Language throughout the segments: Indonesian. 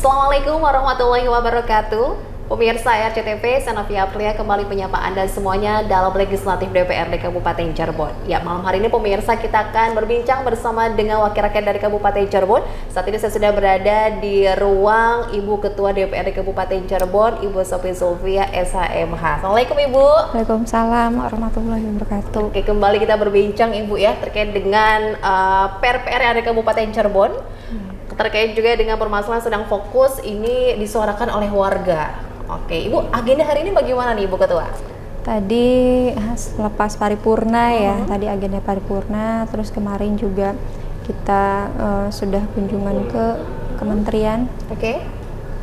Assalamualaikum warahmatullahi wabarakatuh. Pemirsa RCTV, Sanavia Aprilia kembali menyapa Anda semuanya dalam Legislatif DPRD Kabupaten Cirebon. Ya, malam hari ini pemirsa kita akan berbincang bersama dengan wakil rakyat dari Kabupaten Cirebon. Saat ini saya sudah berada di ruang Ibu Ketua DPRD Kabupaten Cirebon, Ibu Sophie Zulfia SHMH. Assalamualaikum Ibu. Waalaikumsalam warahmatullahi wabarakatuh. Oke, kembali kita berbincang Ibu ya terkait dengan PR-PR yang ada di Kabupaten Cirebon. Terkait juga dengan permasalahan sedang fokus ini disuarakan oleh warga. Oke, Ibu, agenda hari ini bagaimana nih Ibu Ketua? Tadi lepas paripurna ya, tadi agenda paripurna, terus kemarin juga kita sudah kunjungan ke kementerian. Oke.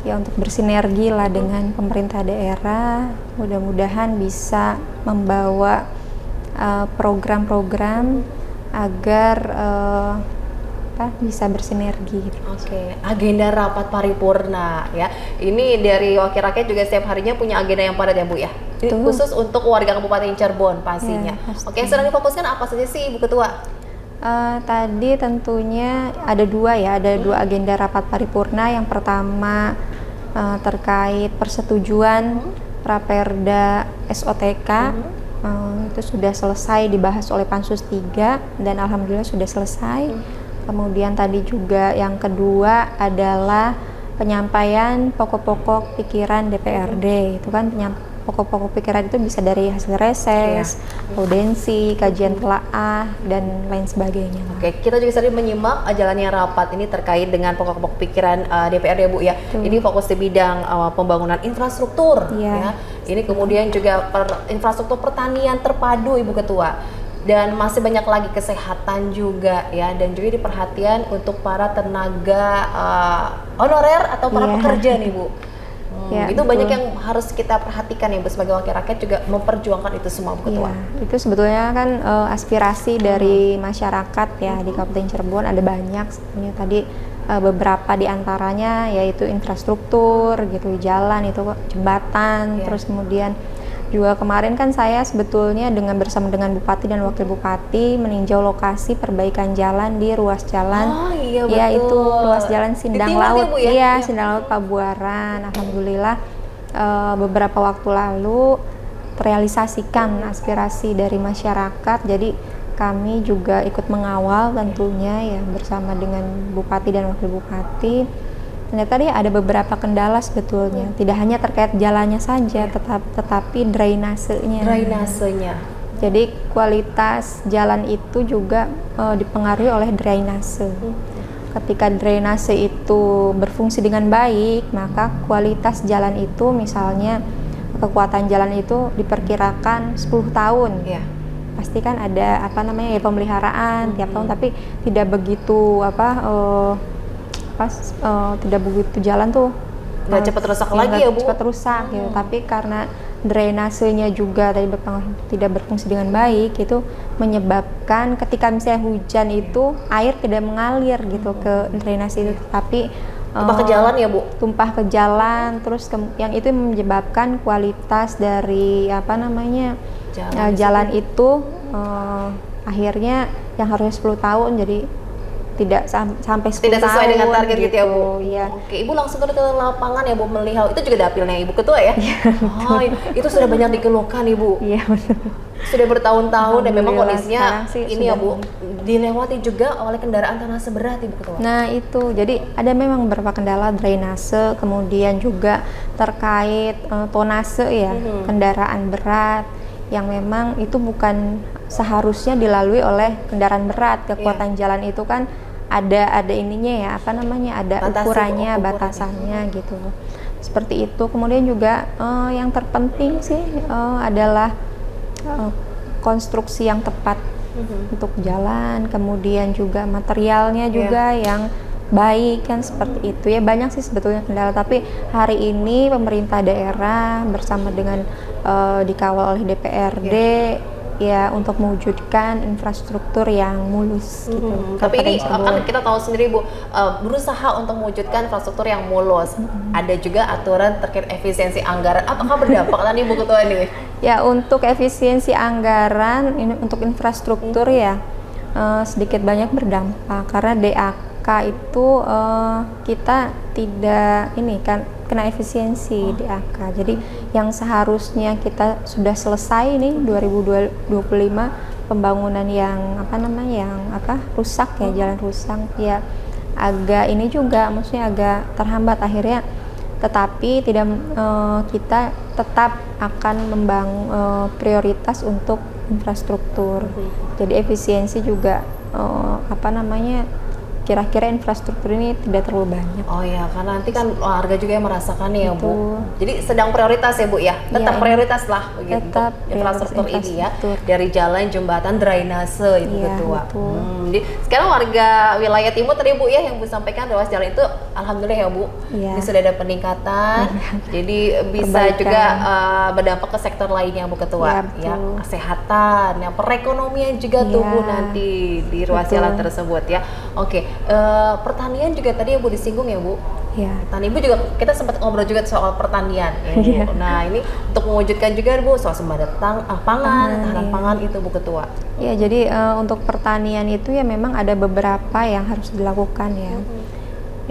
Ya, untuk bersinergi lah dengan pemerintah daerah, mudah-mudahan bisa membawa program-program agar bisa bersinergi. Oke, agenda rapat paripurna ya. Ini dari wakil rakyat juga setiap harinya punya agenda yang padat ya Bu ya. Ini khusus untuk warga Kabupaten Cirebon pastinya. Ya, oke, sedang difokuskan apa saja sih Ibu Ketua? Tadi tentunya ada dua agenda rapat paripurna. Yang pertama terkait persetujuan Raperda SOTK. Itu sudah selesai dibahas oleh Pansus 3 dan alhamdulillah sudah selesai. Kemudian tadi juga yang kedua adalah penyampaian pokok-pokok pikiran DPRD. Itu kan pokok-pokok pikiran itu bisa dari hasil reses, audensi, kajian telaah, dan lain sebagainya. Oke, kita juga tadi menyimak jalannya rapat ini terkait dengan pokok-pokok pikiran DPRD Bu ya. Ini fokus di bidang pembangunan infrastruktur ya. Ini kemudian juga infrastruktur pertanian terpadu Ibu Ketua. Dan masih banyak lagi kesehatan juga ya, dan juga diperhatian untuk para tenaga honorer atau para pekerja nih Bu. Itu banyak yang harus kita perhatikan ya Bu, sebagai wakil rakyat juga memperjuangkan itu semua Bu Ketua. Itu sebetulnya kan aspirasi dari masyarakat ya di Kabupaten Cirebon ada banyak sebenarnya. Tadi beberapa di antaranya yaitu infrastruktur gitu, jalan itu, jembatan, terus kemudian juga kemarin kan saya sebetulnya bersama dengan Bupati dan Wakil Bupati meninjau lokasi perbaikan jalan di ruas jalan. Itu ruas jalan Sindang Laut. Sindang Laut Pabuaran. Alhamdulillah beberapa waktu lalu terrealisasikan aspirasi dari masyarakat. Jadi kami juga ikut mengawal tentunya ya bersama dengan Bupati dan Wakil Bupati. Tadi ada beberapa kendala sebetulnya, tidak hanya terkait jalannya saja, tetapi drainasenya. Jadi kualitas jalan itu juga dipengaruhi oleh drainase. Ketika drainase itu berfungsi dengan baik, maka kualitas jalan itu, misalnya kekuatan jalan itu diperkirakan 10 tahun. Pasti kan ada pemeliharaan tiap tahun, tapi tidak begitu tidak begitu jalan tuh nggak cepat rusak lagi ya Bu? Cepat rusak gitu. Tapi karena drainasenya juga tidak berfungsi dengan baik, itu menyebabkan ketika misalnya hujan itu air tidak mengalir gitu ke drainase itu, tapi tumpah ke jalan ya Bu? Tumpah ke jalan, terus yang itu menyebabkan kualitas dari jalan itu akhirnya yang harusnya 10 tahun jadi tidak sampai 10 tidak sesuai tahun, dengan target gitu ya Bu? Iya. Oke, Ibu langsung ke lapangan ya Bu, melihat itu juga dapilnya Ibu Ketua ya? Itu sudah banyak dikeluhkan Ibu? Iya betul. Sudah bertahun-tahun dan memang kondisinya ini ya Bu, sudah dilewati juga oleh kendaraan tanah seberat Ibu Ketua. Nah itu, jadi ada memang beberapa kendala drainase, kemudian juga terkait tonase ya, kendaraan berat yang memang itu bukan seharusnya dilalui oleh kendaraan berat. Kekuatan jalan itu kan ada ininya ya, ada ukurannya, batasannya gitu. Seperti itu. Kemudian juga yang terpenting sih adalah konstruksi yang tepat untuk jalan, kemudian juga materialnya juga yang baik kan, seperti itu ya. Banyak sih sebetulnya kendala, tapi hari ini pemerintah daerah bersama dengan dikawal oleh DPRD ya untuk mewujudkan infrastruktur yang mulus gitu. Tapi ini kan kita tahu sendiri Bu, berusaha untuk mewujudkan infrastruktur yang mulus. Ada juga aturan terkait efisiensi anggaran. Apakah berdampak tadi Bu Ketua ini? Ya, untuk efisiensi anggaran untuk infrastruktur ya sedikit banyak berdampak karena DAK AK itu kita tidak ini kan kena efisiensi di AK. Jadi yang seharusnya kita sudah selesai nih 2025 pembangunan yang rusak ya, jalan rusak ya, agak ini juga maksudnya agak terhambat akhirnya, tetapi tidak kita tetap akan membangun prioritas untuk infrastruktur. Jadi efisiensi juga kira-kira infrastruktur ini tidak terlalu banyak. Oh ya, karena nanti kan warga juga yang merasakan ya Bu. Jadi sedang prioritas ya Bu ya, tetap prioritas lah begitu tetap untuk infrastruktur ini ya, dari jalan, jembatan, drainase itu Ketua. Jadi sekarang warga wilayah timur tadi Bu ya yang Bu sampaikan ruas jalan itu alhamdulillah ya Bu, ini sudah ada peningkatan, jadi bisa juga berdampak ke sektor lainnya Bu Ketua, ya kesehatan, ya perekonomian juga tumbuh nanti di ruas jalan tersebut ya. Oke, pertanian juga tadi ya Bu disinggung ya Bu. Ya. Tadi Ibu juga kita sempat ngobrol juga soal pertanian ya Bu. Nah ini untuk mewujudkan juga Bu soal sembada pangan, ketahanan pangan itu Bu Ketua. Ya, jadi untuk pertanian itu ya memang ada beberapa yang harus dilakukan ya.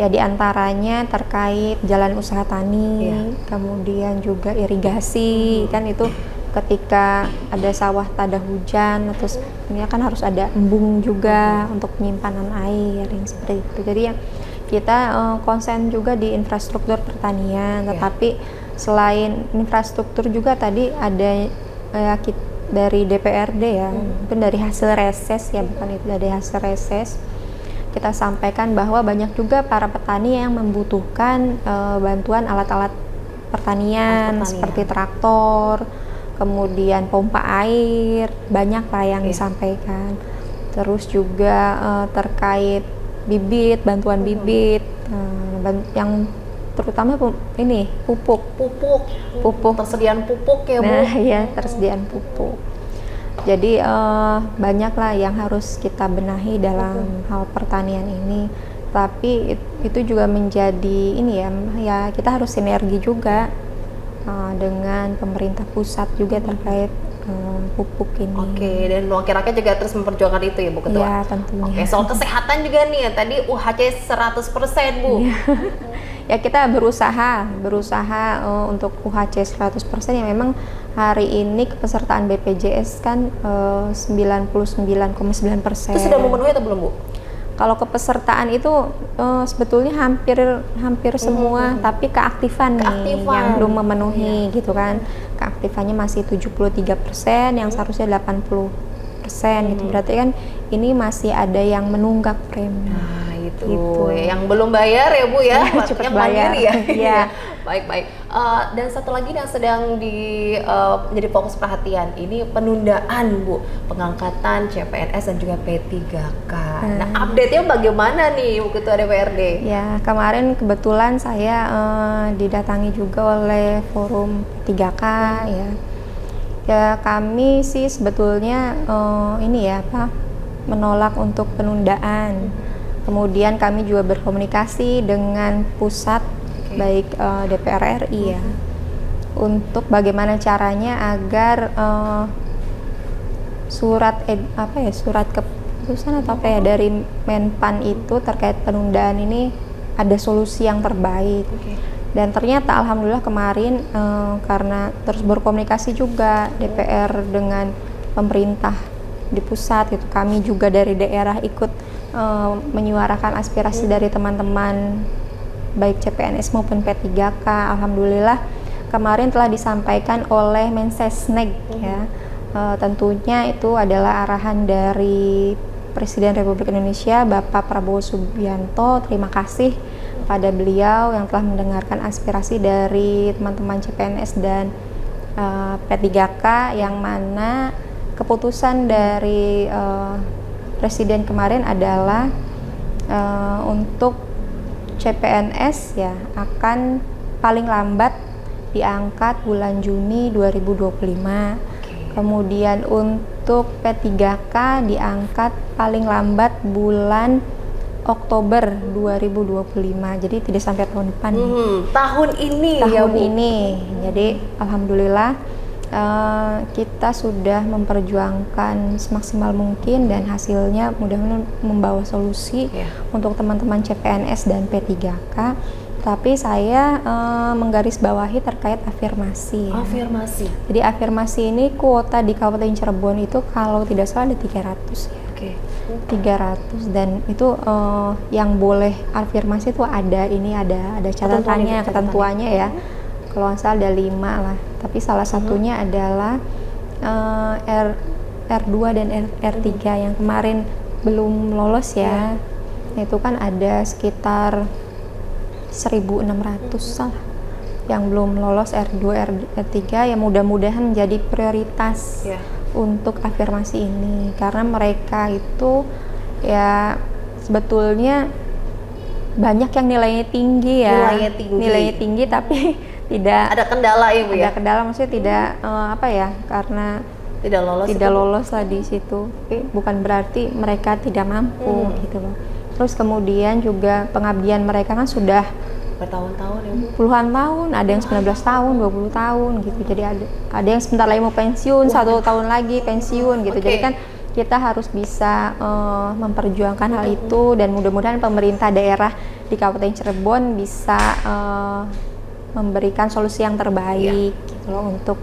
Ya diantaranya terkait jalan usaha tani, kemudian juga irigasi kan itu ketika ada sawah tak ada hujan, terus ini kan harus ada embung juga untuk penyimpanan air yang seperti itu. Jadi ya kita konsen juga di infrastruktur pertanian, tetapi selain infrastruktur juga tadi ada dari DPRD ya, mungkin dari hasil reses ya, bukan itu dari hasil reses kita sampaikan bahwa banyak juga para petani yang membutuhkan bantuan alat-alat pertanian seperti traktor, kemudian pompa air, banyak lah yang disampaikan. Terus juga terkait bibit, bantuan bibit, yang terutama ini pupuk, tersediaan pupuk ya Bu. Nah ya, tersediaan pupuk. Jadi banyak lah yang harus kita benahi dalam hal pertanian ini. Tapi itu juga menjadi ini ya kita harus sinergi juga dengan pemerintah pusat juga terkait pupuk ini. Oke, dan wakil rakyat juga terus memperjuangkan itu ya Bu Ketua? Iya, tentunya. Oke, soal kesehatan juga nih ya, tadi UHC 100% Bu. Ya kita berusaha untuk UHC 100% ya, memang hari ini kepesertaan BPJS kan 99,9%. Itu sudah memenuhi atau belum Bu? Kalau kepesertaan itu sebetulnya hampir semua, tapi keaktifan nih yang belum memenuhi gitu kan. Keaktifannya masih 73%, yang seharusnya 80% gitu. Berarti kan ini masih ada yang menunggak premi. Nah itu yang belum bayar ya Bu ya, cepat yang bayar mandiri ya. Iya. Baik. Dan satu lagi yang sedang menjadi fokus perhatian ini penundaan Bu, pengangkatan CPNS dan juga P3K. Nah update-nya bagaimana nih Bu Ketua DPRD? Ya kemarin kebetulan saya didatangi juga oleh forum P3K ya. Ya kami sih sebetulnya menolak untuk penundaan. Kemudian kami juga berkomunikasi dengan pusat baik DPR RI ya, untuk bagaimana caranya agar surat keputusan atau dari Menpan itu terkait penundaan ini ada solusi yang terbaik. Dan ternyata alhamdulillah kemarin karena terus berkomunikasi juga DPR dengan pemerintah di pusat gitu, kami juga dari daerah ikut menyuarakan aspirasi dari teman-teman baik CPNS maupun P3K. Alhamdulillah kemarin telah disampaikan oleh Mensesnek ya. Tentunya itu adalah arahan dari Presiden Republik Indonesia Bapak Prabowo Subianto. Terima kasih pada beliau yang telah mendengarkan aspirasi dari teman-teman CPNS dan P3K, yang mana keputusan dari Presiden kemarin adalah untuk CPNS ya akan paling lambat diangkat bulan Juni 2025. Kemudian untuk P3K diangkat paling lambat bulan Oktober 2025. Jadi tidak sampai tahun depan. Tahun ini. Tahun ini. Jadi alhamdulillah kita sudah memperjuangkan semaksimal mungkin dan hasilnya mudah-mudahan membawa solusi untuk teman-teman CPNS dan P3K. Tapi saya menggarisbawahi terkait afirmasi. Afirmasi. Jadi afirmasi ini kuota di Kabupaten Cirebon itu kalau tidak salah ada 300 ya. 300 dan itu yang boleh afirmasi itu ada catatannya, ketentuannya ya. Kalau nggak salah ada 5 lah. Tapi salah satunya adalah R2 dan R3 yang kemarin belum lolos ya. Itu kan ada sekitar 1.600 salah yang belum lolos R2, R3 yang mudah-mudahan menjadi prioritas untuk afirmasi ini, karena mereka itu ya sebetulnya banyak yang nilainya tinggi ya, nilainya tinggi tapi tidak ada kendala ya Bu ya? Ada kendala, maksudnya tidak karena tidak lolos lah di situ. Tapi bukan berarti mereka tidak mampu gitu loh. Terus kemudian juga pengabdian mereka kan sudah bertahun-tahun ya Bu? Puluhan tahun, ada yang 19 tahun, 20 tahun gitu. Jadi ada yang sebentar lagi mau pensiun, 1 tahun lagi pensiun gitu. Jadi kan kita harus bisa memperjuangkan hal itu, dan mudah-mudahan pemerintah daerah di Kabupaten Cirebon bisa memberikan solusi yang terbaik gitu loh untuk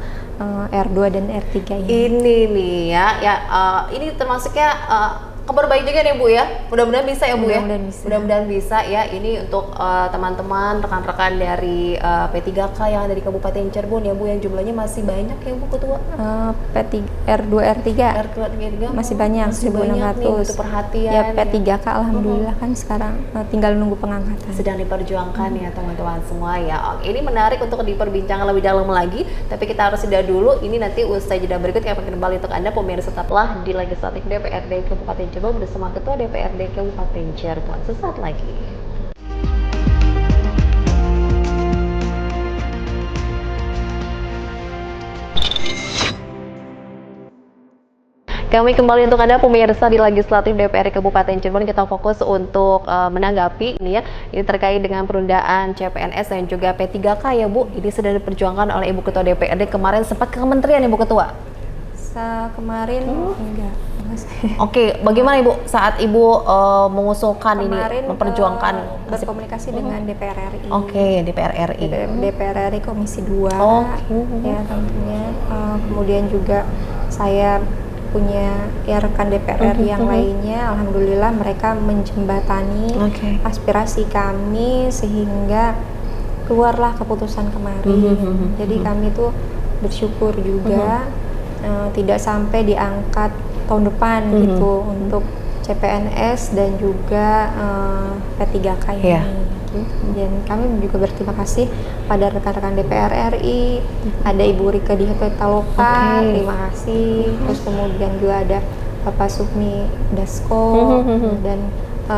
R2 dan R3 ini. Ini nih ini termasuknya kabar baik juga nih Bu ya. Mudah-mudahan bisa ya Bu ya. Mudah-mudahan bisa ya. Ini untuk teman-teman, rekan-rekan dari P3K yang ada di Kabupaten Cirebon ya Bu, yang jumlahnya masih banyak ya Bu Ketua. R2 R3 masih banyak, 1.600. Untuk perhatian. Ya P3K alhamdulillah kan sekarang tinggal nunggu pengangkatan. Sedang diperjuangkan ya teman-teman semua ya. Ini menarik untuk diperbincangkan lebih dalam lagi, tapi kita harus jeda dulu. Ini nanti usai jeda berikut kami akan kembali untuk Anda pemirsa, tetaplah di Legislatif DPRD Kabupaten Cirebon bersama Ketua DPRD Kabupaten Cirebon. Sesaat lagi. Kami kembali untuk Anda pemirsa di Legislatif DPRD Kabupaten Cirebon. Kita fokus untuk menanggapi ini ya. Ini terkait dengan penundaan CPNS dan juga P3K ya Bu. Ini sudah diperjuangkan oleh Ibu Ketua DPRD, kemarin sempat ke kementerian Ibu Ketua. Kemarin enggak. Oke, bagaimana Ibu saat Ibu mengusulkan kemarin, ini, memperjuangkan berkomunikasi dengan DPR RI. Oke, DPR RI. DPR RI Komisi 2 ya tentunya. Kemudian juga saya punya rekan DPR RI yang lainnya. Alhamdulillah mereka menjembatani aspirasi kami sehingga keluarlah keputusan kemarin. Jadi kami tuh bersyukur juga tidak sampai diangkat tahun depan gitu untuk CPNS dan juga P3K ini. Dan kami juga berterima kasih pada rekan-rekan DPR RI, ada Ibu Rike Dihataloka, terima kasih. Terus kemudian juga ada Bapak Sukmi Dasko dan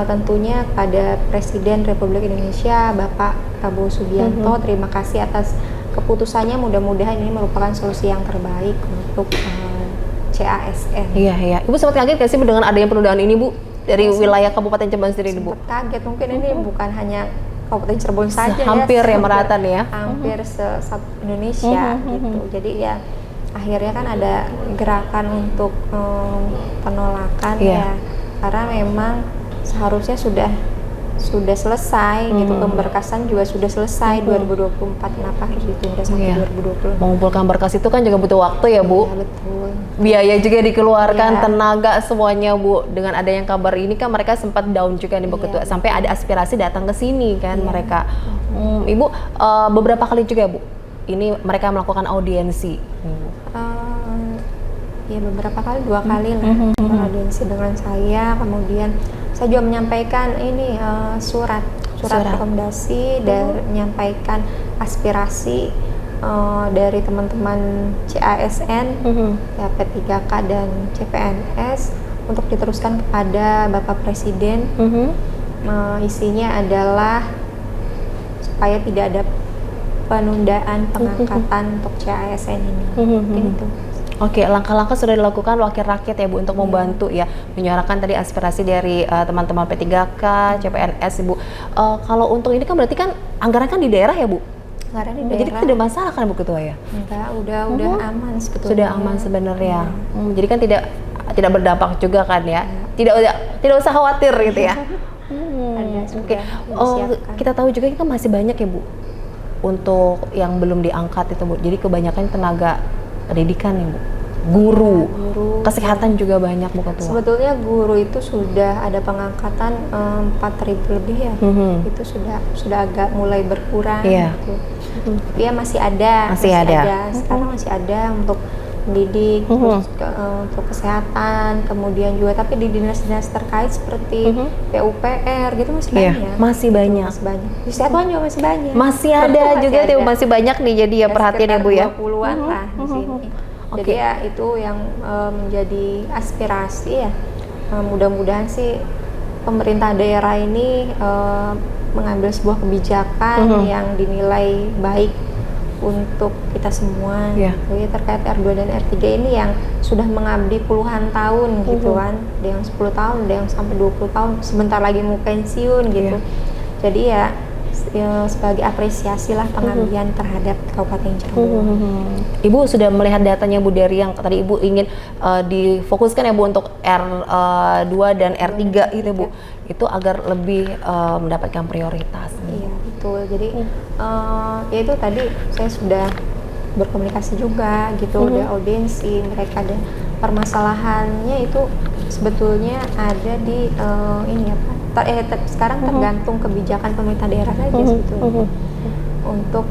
tentunya pada Presiden Republik Indonesia Bapak Prabowo Subianto, terima kasih atas keputusannya. Mudah-mudahan ini merupakan solusi yang terbaik untuk CASN. Iya. Ibu sempat kaget nggak sih dengan adanya penundaan ini Bu? Dari wilayah Kabupaten Cirebon sendiri Bu? Kaget, mungkin ini bukan hanya Kabupaten Cirebon saja hampir ya merata nih ya? Hampir se-Indonesia gitu. Jadi ya akhirnya kan ada gerakan untuk penolakan ya. Karena memang seharusnya sudah selesai gitu, pemberkasan juga sudah selesai 2024, kenapa harus ditunda sampai 2020? Mengumpulkan berkas itu kan juga butuh waktu ya Bu? Iya betul. Biaya juga dikeluarkan, tenaga semuanya Bu. Dengan ada yang kabar ini kan mereka sempat down juga nih Bu Ketua, sampai ada aspirasi datang ke sini kan mereka. Ibu beberapa kali juga Bu, ini mereka melakukan audiensi. Ya beberapa kali, 2 kali lah audiensi dengan saya. Kemudian saya juga menyampaikan ini surat rekomendasi dan menyampaikan aspirasi dari teman-teman CASN, ya P3K dan CPNS untuk diteruskan kepada Bapak Presiden. Isinya adalah supaya tidak ada penundaan pengangkatan untuk CASN ini. Mungkin itu. Oke, langkah-langkah sudah dilakukan wakil rakyat ya Bu untuk membantu ya menyuarakan tadi aspirasi dari teman-teman P3K, CPNS Ibu. Kalau untuk ini kan berarti kan anggaran kan di daerah ya Bu? Karena di Jadi daerah tidak masalah kan Bu Ketua ya? enggak, udah aman sebetulnya. Sudah aman sebenarnya. Jadi kan tidak berdampak juga kan ya? Tidak usah khawatir gitu ya. Ada Oke. sudah Oh, disiapkan. kita tahu juga kan masih banyak ya Bu untuk yang belum diangkat itu Bu. Jadi kebanyakan tenaga pendidikan ya Bu. Guru, kesehatan juga banyak Bu Ketua. Sebetulnya guru itu sudah ada pengangkatan 4.000 lebih ya. Itu sudah agak mulai berkurang Iya. gitu. Tapi ya masih ada. Sekarang masih ada untuk mendidik, terus untuk kesehatan, kemudian juga tapi di dinas-dinas terkait seperti PUPR gitu masih Iya, banyak. masih banyak. Masih banyak. Di Satuan juga masih banyak. Masih ada juga tuh, masih banyak nih jadi ya perhatian ya Bu ya. 20-an lah di sini. Jadi ya itu yang menjadi aspirasi ya. Mudah-mudahan sih pemerintah daerah ini mengambil sebuah kebijakan yang dinilai baik untuk kita semua gitu ya, terkait R2 dan R3 ini yang sudah mengabdi puluhan tahun gitu kan. Ada yang 10 tahun, ada yang sampai 20 tahun, sebentar lagi mau pensiun gitu. Jadi ya sebagai apresiasi lah pengabdian terhadap Kabupaten Cirebon. Ibu sudah melihat datanya Bu dari yang tadi Ibu ingin difokuskan ya Bu untuk R2 dan R3 itu Bu, itu agar lebih mendapatkan prioritas. Iya betul, jadi ya itu tadi saya sudah berkomunikasi juga gitu, udah audiensi mereka, dan permasalahannya itu sebetulnya ada di ini apa, sekarang tergantung kebijakan pemerintah daerah saja sebetulnya untuk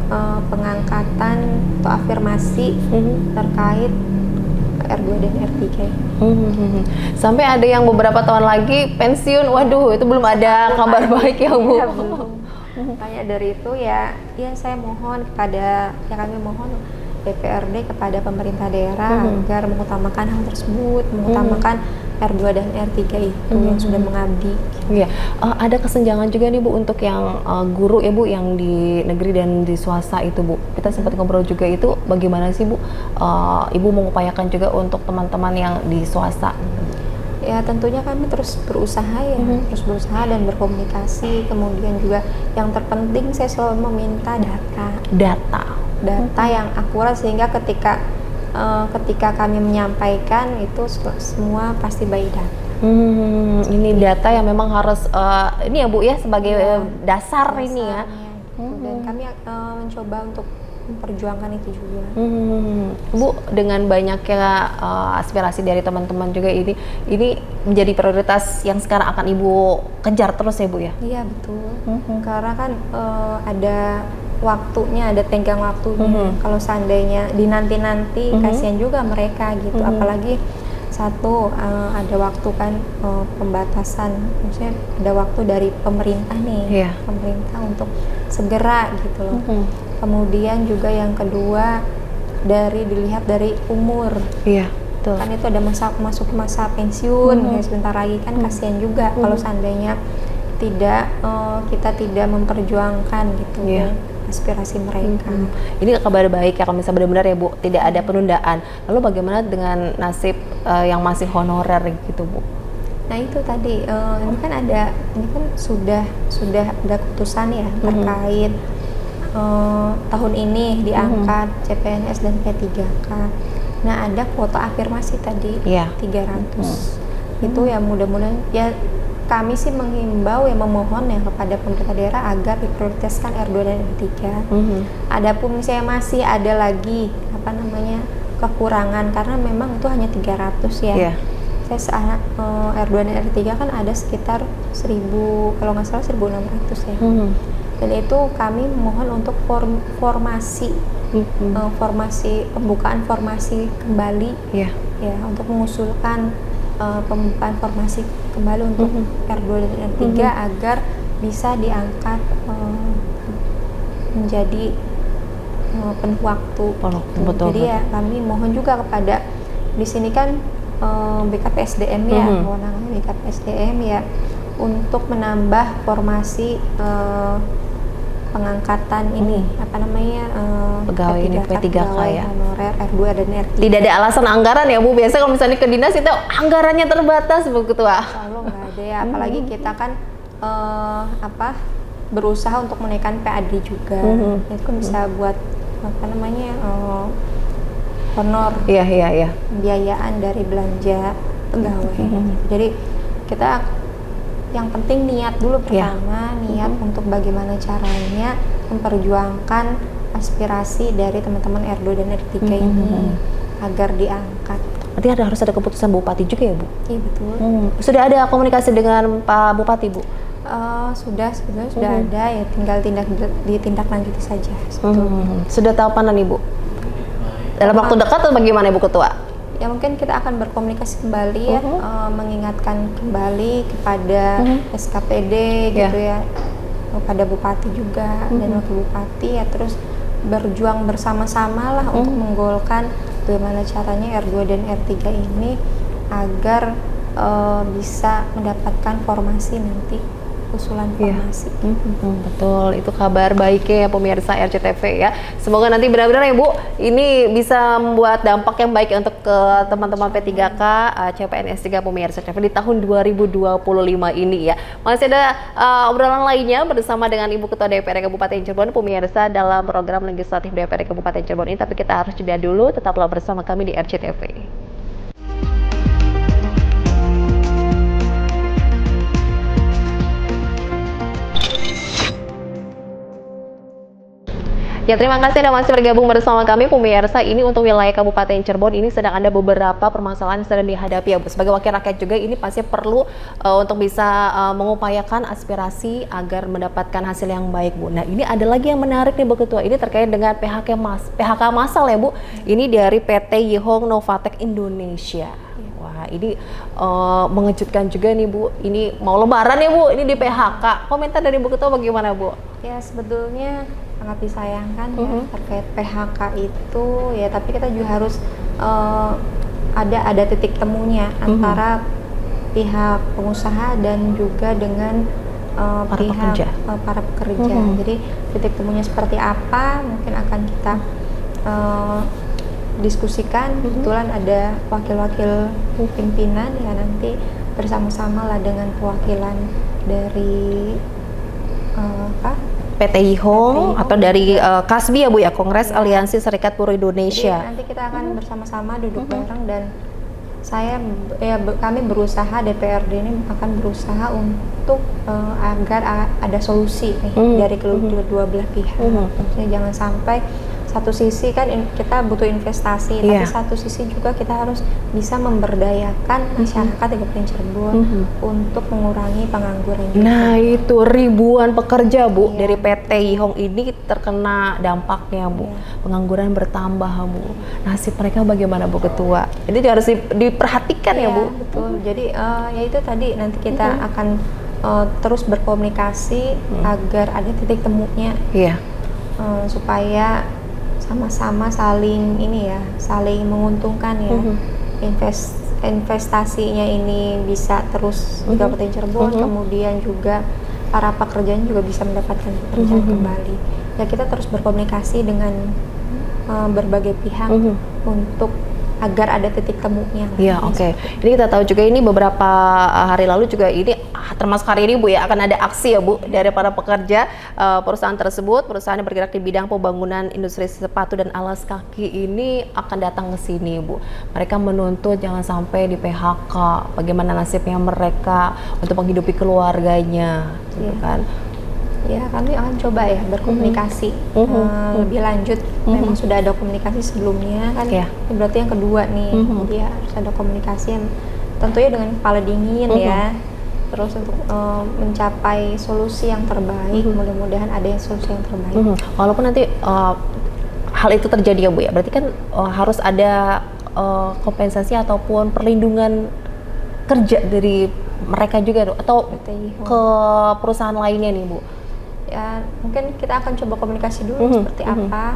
pengangkatan atau afirmasi terkait R2 dan R3. Sampai ada yang beberapa tahun lagi pensiun, waduh itu belum ada kabar baik ya Bu. Ya, belum. Makanya dari itu ya saya mohon kepada, kami mohon DPRD kepada pemerintah daerah agar mengutamakan hal tersebut, mengutamakan R2 dan R3 itu yang sudah mengabdi. Iya, ada kesenjangan juga nih Bu untuk yang guru ya Bu yang di negeri dan di swasta itu Bu. Kita sempat ngobrol juga itu, bagaimana sih Bu Ibu mengupayakan juga untuk teman-teman yang di swasta? Ya tentunya kami terus berusaha ya, terus berusaha dan berkomunikasi. Kemudian juga yang terpenting saya selalu meminta data yang akurat, sehingga ketika kami menyampaikan itu semua pasti by data. Ini data yang memang harus ini ya Bu ya sebagai dasar ini ya. Dan kami mencoba untuk memperjuangkan itu juga. Bu, dengan banyaknya aspirasi dari teman-teman juga ini menjadi prioritas yang sekarang akan Ibu kejar terus ya Bu ya? Iya betul. Karena kan ada waktunya, ada tenggang waktunya. Kalau seandainya dinanti-nanti kasihan juga mereka gitu. Apalagi satu ada waktu kan pembatasan, maksudnya ada waktu dari pemerintah nih, pemerintah untuk segera gitu loh. Kemudian juga yang kedua dilihat dari umur. Iya, betul. Kan itu ada masuk masa pensiun, sebentar lagi kan kasihan juga kalau seandainya kita tidak memperjuangkan gitu ya aspirasi mereka. Ini kabar baik ya kalau misalnya benar-benar ya Bu, tidak ada penundaan. Lalu bagaimana dengan nasib yang masih honorer gitu Bu? Nah itu tadi ini kan sudah ada keputusan ya terkait tahun ini diangkat CPNS dan P3K. Nah ada kuota afirmasi tadi 300. Itu ya mudah-mudahan ya kami sih menghimbau memohon ya kepada pemerintah daerah agar diprioritaskan R2 dan R3. Adapun misalnya masih ada lagi kekurangan karena memang itu hanya 300 ya. Saya R2 dan R3 kan ada sekitar 1.000, kalau nggak salah 1.600 ya. Dan itu kami mohon untuk formasi pembukaan formasi kembali ya untuk mengusulkan pembukaan formasi kembali untuk R2 dan R3 agar bisa diangkat menjadi penuh waktu. Betul. Jadi ya kami mohon juga kepada di sini kan BKPSDM ya, kewenangan BKPSDM ya untuk menambah formasi pengangkatan ini pegawai ini P3K ya, honorer R2 dan R3. Tidak ada alasan anggaran ya Bu, biasa kalau misalnya ke dinas itu anggarannya terbatas Bu Ketua. Selalu nggak ada ya, apalagi kita kan berusaha untuk menaikkan PAD juga. Itu kan bisa buat apa namanya honor, pembiayaan dari belanja pegawai. Jadi kita yang penting niat dulu pertama, niat untuk bagaimana caranya memperjuangkan aspirasi dari teman-teman R2 dan R3 ini agar diangkat. Berarti harus ada keputusan Bupati juga ya Bu? Iya betul. Sudah ada komunikasi dengan Pak Bupati Bu? Sudah ada, ya tinggal ditindaklanjuti saja. Sudah tahu mana nih Bu? Dalam waktu dekat atau bagaimana Ibu Ketua? Ya mungkin kita akan berkomunikasi kembali ya, mengingatkan kembali kepada SKPD gitu ya, kepada Bupati juga dan Wakil Bupati ya, terus berjuang bersama-sama lah untuk menggolkan bagaimana caranya R2 dan R3 ini agar bisa mendapatkan formasi nanti, usulan formasi. Betul, itu kabar baiknya ya pemirsa RCTV ya. Semoga nanti benar-benar ya Bu, ini bisa membuat dampak yang baik untuk ke teman-teman P3K, CPNS 3 pemirsa RCTV di tahun 2025 ini ya. Masih ada obrolan lainnya bersama dengan Ibu Ketua DPRD Kabupaten Cirebon pemirsa dalam program legislatif DPRD Kabupaten Cirebon ini, tapi kita harus jeda dulu, tetaplah bersama kami di RCTV. Ya, terima kasih Anda masih bergabung bersama kami pemirsa. Ini untuk wilayah Kabupaten Cirebon ini sedang ada beberapa permasalahan yang sedang dihadapi ya Bu. Sebagai wakil rakyat juga ini pasti perlu untuk bisa mengupayakan aspirasi agar mendapatkan hasil yang baik Bu. Nah, ini ada lagi yang menarik nih Bu Ketua. Ini terkait dengan PHK massal ya Bu. Ini dari PT Yihong Novatek Indonesia. Wah, ini mengejutkan juga nih Bu. Ini mau lebaran ya Bu, ini di PHK. Komentar dari Bu Ketua bagaimana Bu? Ya sebetulnya sangat disayangkan ya terkait PHK itu ya, tapi kita juga harus ada titik temunya antara pihak pengusaha dan juga dengan para pekerja. Jadi titik temunya seperti apa mungkin akan kita diskusikan. Kebetulan ada wakil-wakil pimpinan ya, nanti bersama-sama lah dengan perwakilan dari PT Yihong atau dari KASBI ya Bu ya, Kongres Aliansi Serikat Buruh Indonesia. Jadi nanti kita akan bersama-sama duduk bareng dan kami berusaha, DPRD ini akan berusaha untuk agar ada solusi dari kedua belah pihak. Maksudnya jangan sampai satu sisi kan kita butuh investasi, tapi satu sisi juga kita harus bisa memberdayakan masyarakat di Kabupaten Cirebon untuk mengurangi pengangguran. Nah itu ribuan pekerja Bu dari PT Yihong ini terkena dampaknya Bu. Pengangguran bertambah Bu. Nasib mereka bagaimana Bu Ketua? Ini harus diperhatikan ya Bu. Betul. Jadi ya itu tadi nanti kita akan terus berkomunikasi agar ada titik temunya. Supaya sama-sama saling menguntungkan ya. Investasinya ini bisa terus di Kabupaten Cirebon, kemudian juga para pekerjaan juga bisa mendapatkan pekerjaan kembali. Ya kita terus berkomunikasi dengan berbagai pihak untuk agar ada titik temunya. Iya, oke. Jadi kita tahu juga ini beberapa hari lalu juga ini termasuk hari ini Bu ya akan ada aksi ya Bu dari para pekerja perusahaan tersebut. Perusahaan yang bergerak di bidang pembangunan industri sepatu dan alas kaki ini akan datang ke sini Bu. Mereka menuntut jangan sampai di PHK. Bagaimana nasibnya mereka untuk menghidupi keluarganya, gitu kan? Ya, kami akan coba ya berkomunikasi lebih lanjut. Memang sudah ada komunikasi sebelumnya kan, berarti yang kedua nih, jadi harus ada komunikasi yang tentunya dengan kepala dingin ya. Terus untuk mencapai solusi yang terbaik, mudah-mudahan ada yang solusi yang terbaik. Walaupun nanti hal itu terjadi ya Bu ya, berarti kan harus ada kompensasi ataupun perlindungan kerja dari mereka juga atau ke perusahaan lainnya nih Bu. Ya mungkin kita akan coba komunikasi dulu seperti apa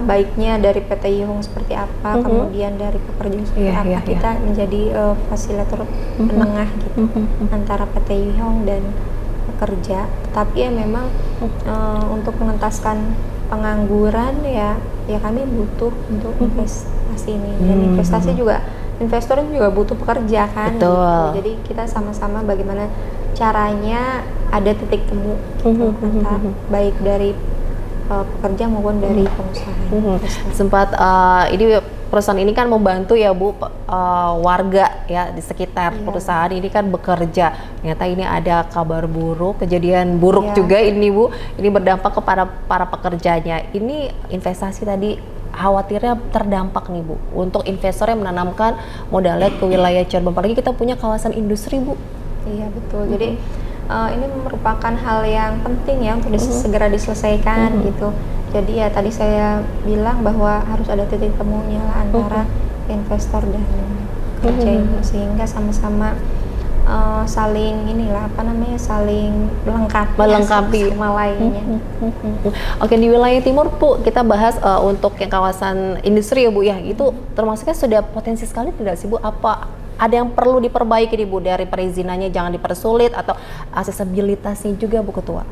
baiknya dari PT Yihong seperti apa, kemudian dari pekerja seperti apa. Kita menjadi fasilitator penengah gitu antara PT Yihong dan pekerja. Tapi ya memang untuk mengentaskan pengangguran ya kami butuh untuk investasi ini, dan investasi juga investor juga butuh pekerja kan. Betul. Gitu. Jadi kita sama-sama bagaimana caranya ada titik temu gitu, baik dari pekerja maupun dari pengusaha. Sempat ini perusahaan ini kan membantu ya Bu warga ya di sekitar perusahaan ini kan bekerja. Ternyata ini ada kabar buruk, kejadian buruk juga ini Bu. Ini berdampak kepada para pekerjanya. Ini investasi tadi khawatirnya terdampak nih Bu untuk investor yang menanamkan modalnya ke wilayah Cirebon. Apalagi kita punya kawasan industri Bu. Iya betul. Jadi ini merupakan hal yang penting ya untuk segera diselesaikan gitu. Jadi ya tadi saya bilang bahwa harus ada titik temunya lah antara investor dan pekerja itu sehingga sama-sama saling saling melengkapi sama lainnya. Oke, di wilayah timur Bu kita bahas untuk yang kawasan industri ya Bu ya, itu termasuknya sudah potensi sekali tidak sih Bu? Apa ada yang perlu diperbaiki nih Bu dari perizinannya, jangan dipersulit atau aksesibilitasnya juga Bu Ketua?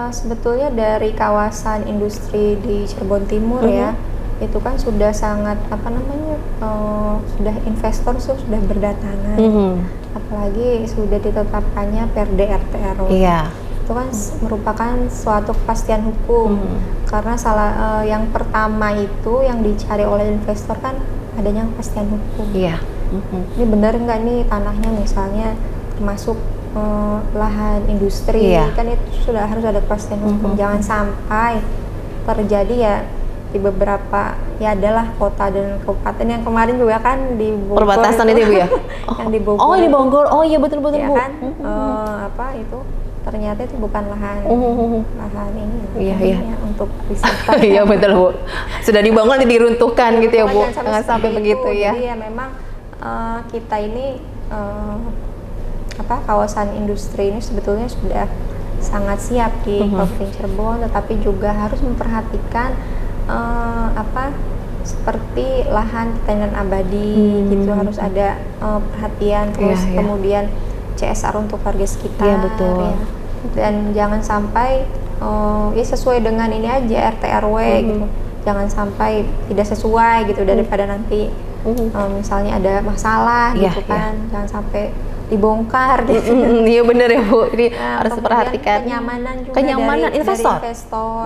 Sebetulnya dari kawasan industri di Cirebon Timur ya, itu kan sudah sangat sudah investor sudah berdatangan, apalagi sudah ditetapkannya Perda RT/RW. Itu kan merupakan suatu kepastian hukum, karena yang pertama itu yang dicari oleh investor kan adanya kepastian hukum. Ini benar nggak nih tanahnya misalnya termasuk lahan industri, kan itu sudah harus ada kepastian hukum. Jangan sampai terjadi ya di beberapa ya adalah kota dan kabupaten yang kemarin juga kan di Bogor perbatasan itu Bu ya. Yang di Bogor. Oh, di Bogor. Oh iya betul ya Bu. Kan itu ternyata itu bukan lahan lahan ini ya, untuk wisata. Iya betul Bu. Sudah dibangun nanti diruntuhkan gitu ya Bu. Jangan sampai begitu ya. Jadi ya memang kita ini kawasan industri ini sebetulnya sudah sangat siap di Kabupaten Cirebon, tetapi juga harus memperhatikan seperti lahan tenan abadi gitu, harus ada perhatian terus kemudian CSR untuk warga sekitar. Betul. Ya. Dan jangan sampai sesuai dengan ini aja RT/RW gitu, jangan sampai tidak sesuai gitu daripada nanti misalnya ada masalah gitu kan, jangan sampai dibongkar gitu. Iya benar ya Bu, ini harus diperhatikan kenyamanan juga dari investor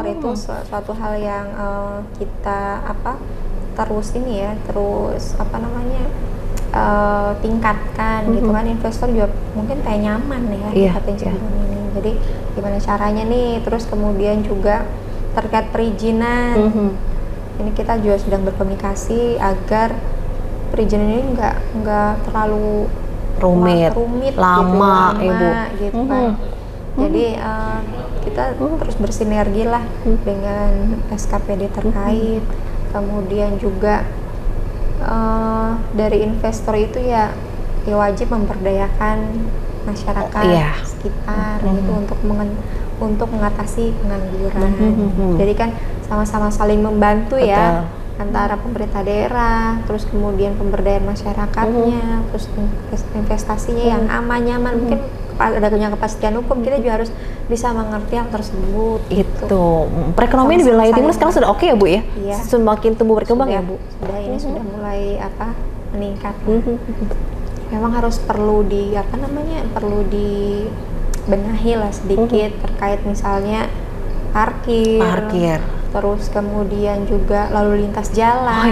itu suatu hal yang kita terus tingkatkan gitu kan. Investor juga mungkin kayak nyaman ya di Kabupaten Cirebon ini. Jadi gimana caranya nih, terus kemudian juga terkait perizinan ini kita juga sedang berkomunikasi agar perizinan ini nggak terlalu rumit lama gitu kan. Jadi kita terus bersinergi lah dengan SKPD terkait, kemudian juga dari investor itu ya wajib memberdayakan masyarakat sekitar gitu untuk mengatasi pengangguran. Jadi kan sama-sama saling membantu ya antara pemerintah daerah, terus kemudian pemberdayaan masyarakatnya, terus investasinya yang aman nyaman. Mungkin adanya kepastian hukum, kita juga harus bisa mengerti hal tersebut. Itu perekonomian di wilayah timur sekarang sudah oke ya Bu ya? Semakin tumbuh berkembang ya Bu? Sudah, ini sudah mulai meningkat. Memang harus perlu dibenahi lah sedikit terkait misalnya parkir. Terus kemudian juga lalu lintas jalan,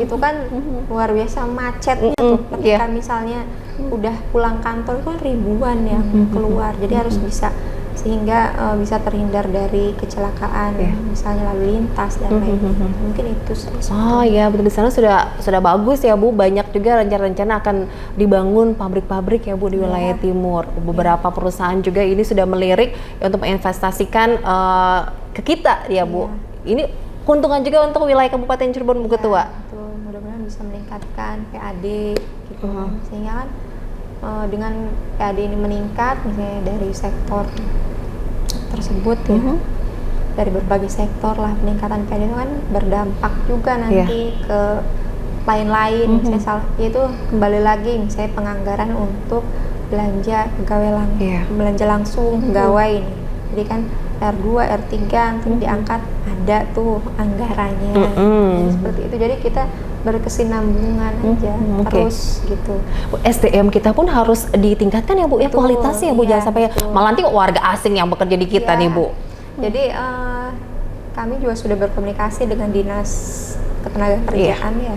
itu kan luar biasa macetnya tuh ketika misalnya udah pulang kantor itu kan ribuan ya keluar, jadi harus bisa sehingga bisa terhindar dari kecelakaan misalnya lalu lintas dan lain-lain. Mungkin itu sih. Oh iya betul, di sana sudah bagus ya Bu, banyak juga rencana-rencana akan dibangun pabrik-pabrik ya Bu di wilayah timur. Beberapa perusahaan juga ini sudah melirik untuk menginvestasikan ke kita ya Bu. Ini keuntungan juga untuk wilayah Kabupaten Cirebon Bu Ketua. Betul, mudah-mudahan bisa meningkatkan PAD gitu. Sehingga kan dengan PAD ini meningkat misalnya dari sektor tersebut dari berbagai sektor lah, peningkatan PAD itu kan berdampak juga nanti ke lain-lain. Misalnya itu kembali lagi misalnya penganggaran untuk belanja pegawai belanja langsung pegawai ini Jadi kan R2, R3 nanti diangkat, ada tuh anggarannya. Jadi seperti itu. Jadi kita berkesinambungan aja terus gitu. SDM kita pun harus ditingkatkan ya Bu ya, kualitasnya ya Bu, jangan sampai malah nanti warga asing yang bekerja di kita nih Bu. Jadi kami juga sudah berkomunikasi dengan Dinas Ketenagakerjaan ya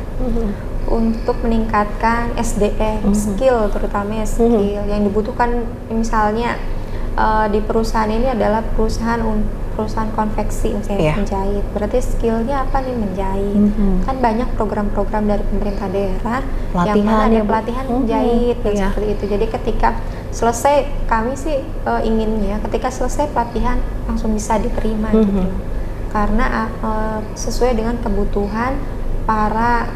untuk meningkatkan SDM, skill terutama skill yang dibutuhkan. Misalnya di perusahaan ini adalah perusahaan konveksi misalnya menjahit, berarti skillnya apa nih? Menjahit. Kan banyak program-program dari pemerintah daerah yang mana ada pelatihan menjahit dan seperti itu. Jadi ketika selesai, kami sih inginnya ketika selesai pelatihan langsung bisa diterima gitu, karena sesuai dengan kebutuhan para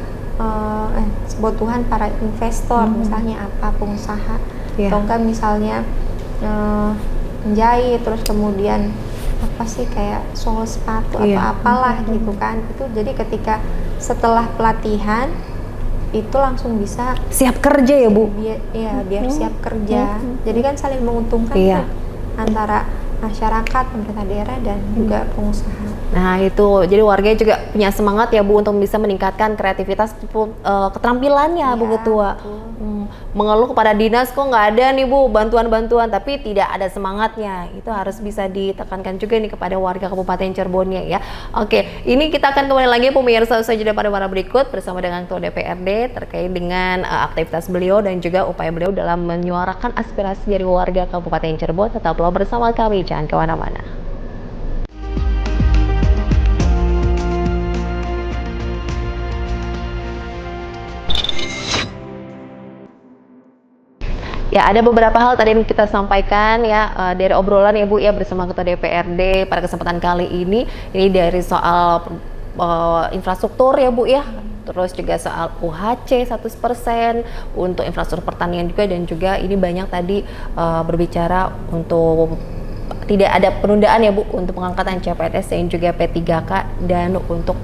investor, misalnya apa, pengusaha atau enggak misalnya menjahit terus kemudian apa sih kayak sol sepatu atau apalah gitu kan. Itu jadi ketika setelah pelatihan itu langsung bisa siap kerja ya Bu. Biar siap kerja. Jadi kan saling menguntungkan tuh, antara masyarakat, pemerintah daerah dan juga pengusaha. Nah itu, jadi warganya juga punya semangat ya Bu untuk bisa meningkatkan kreativitas keterampilannya Bu Ketua. Mengeluh kepada dinas kok nggak ada nih Bu bantuan-bantuan, tapi tidak ada semangatnya. Itu harus bisa ditekankan juga nih kepada warga Kabupaten Cirebonnya ya. Oke, ini kita akan kembali lagi pemirsa usai jeda pada warna berikut bersama dengan Ketua DPRD terkait dengan aktivitas beliau dan juga upaya beliau dalam menyuarakan aspirasi dari warga Kabupaten Cirebon. Tetaplah bersama kami, jangan kemana-mana. Ya, ada beberapa hal tadi yang kita sampaikan ya dari obrolan ya Bu ya bersama Ketua DPRD pada kesempatan kali ini dari soal infrastruktur ya Bu ya, terus juga soal UHC 100% untuk infrastruktur pertanian juga, dan juga ini banyak tadi berbicara untuk tidak ada penundaan ya Bu untuk pengangkatan CPNS dan juga P3K dan untuk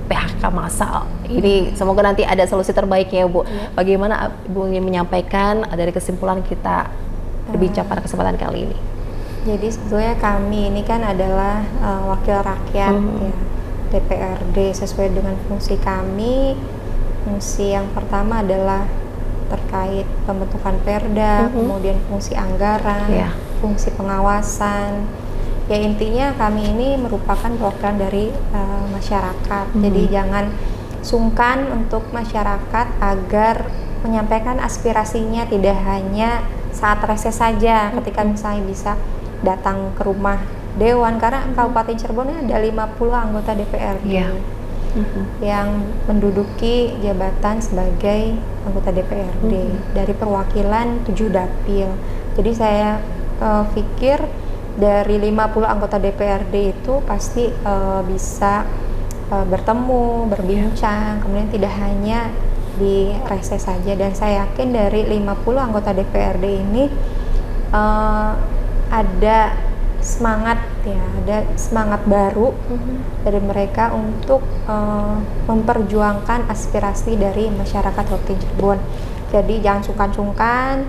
PHK massal. Ini semoga nanti ada solusi terbaiknya ya Bu. Bagaimana Ibu ingin menyampaikan dari kesimpulan kita berbicara pada kesempatan kali ini? Jadi sebetulnya kami ini kan adalah wakil rakyat ya, DPRD. Sesuai dengan fungsi kami, fungsi yang pertama adalah terkait pembentukan perda, kemudian fungsi anggaran, fungsi pengawasan. Ya intinya kami ini merupakan perwakilan dari masyarakat. Jadi jangan sungkan untuk masyarakat agar menyampaikan aspirasinya tidak hanya saat reses saja, ketika misalnya bisa datang ke rumah dewan, karena Kabupaten Cirebon ada 50 anggota DPRD yang menduduki jabatan sebagai anggota DPRD dari perwakilan 7 dapil. Jadi saya pikir dari 50 anggota DPRD itu pasti bisa bertemu, berbincang, kemudian tidak hanya di reses saja. Dan saya yakin dari 50 anggota DPRD ini ada semangat ya, ada semangat baru dari mereka untuk memperjuangkan aspirasi dari masyarakat Kabupaten Cirebon. Jadi jangan sungkan-sungkan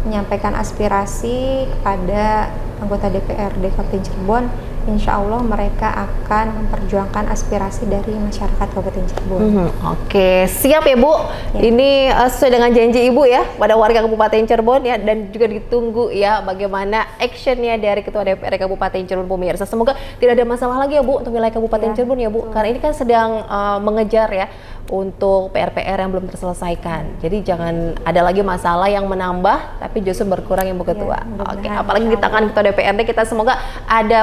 menyampaikan aspirasi kepada anggota DPRD Kabupaten Cirebon. Insya Allah mereka akan memperjuangkan aspirasi dari masyarakat Kabupaten Cirebon. Oke, siap ya Bu. Ini sesuai dengan janji Ibu ya pada warga Kabupaten Cirebon ya, dan juga ditunggu ya bagaimana actionnya dari Ketua DPRD Kabupaten Cirebon pemirsa. Semoga tidak ada masalah lagi ya Bu untuk wilayah Kabupaten Cirebon ya Bu, karena ini kan sedang mengejar ya untuk PR-PR yang belum terselesaikan. Jadi jangan ada lagi masalah yang menambah tapi justru berkurang ya Bu Ketua. Oke, apalagi di tangan Ketua DPRD kita semoga ada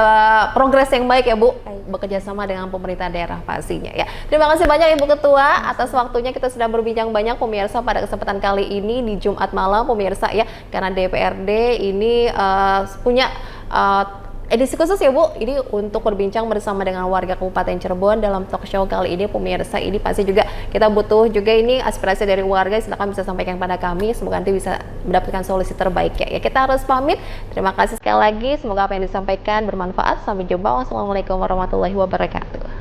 progres yang baik ya Bu, bekerja sama dengan pemerintah daerah pastinya ya. Terima kasih banyak Ibu Ketua atas waktunya. Kita sudah berbincang banyak pemirsa pada kesempatan kali ini di Jumat malam pemirsa ya, karena DPRD ini punya edisi khusus ya Bu, ini untuk berbincang bersama dengan warga Kabupaten Cirebon dalam talk show kali ini pemirsa. Ini pasti juga kita butuh juga ini aspirasi dari warga, silakan bisa sampaikan pada kami, semoga nanti bisa mendapatkan solusi terbaik ya. Kita harus pamit, terima kasih sekali lagi, semoga apa yang disampaikan bermanfaat. Sampai jumpa, wassalamualaikum warahmatullahi wabarakatuh.